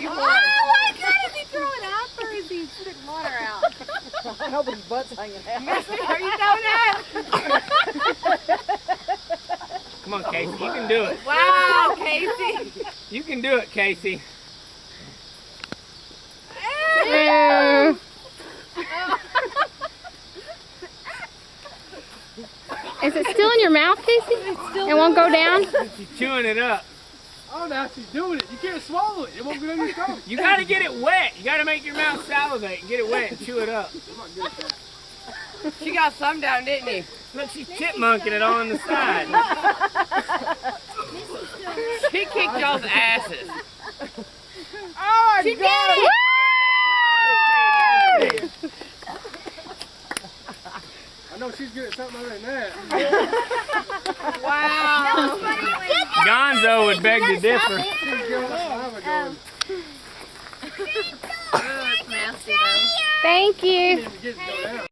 he won. Oh my God, is he throwing up or is he spitting water out? I hope his butt's hanging out. Are you throwing up? Come on, Casey, you can do it. Wow, Casey. You can do it, Casey. Is it still in your mouth, Casey? It won't go down? She's chewing it up. Oh, now she's doing it. You can't swallow it. It won't get on your throat. You gotta get it wet. You gotta make your mouth salivate and get it wet and chew it up. I'm not good at that. She got some down, didn't he? Look, she's chipmunking it on the side. She kicked y'all's asses. Oh, She did it! I know she's good at something other than that. Wow. Gonzo would beg to differ. She's good at going. That's nasty though. Thank you. Get it to go down.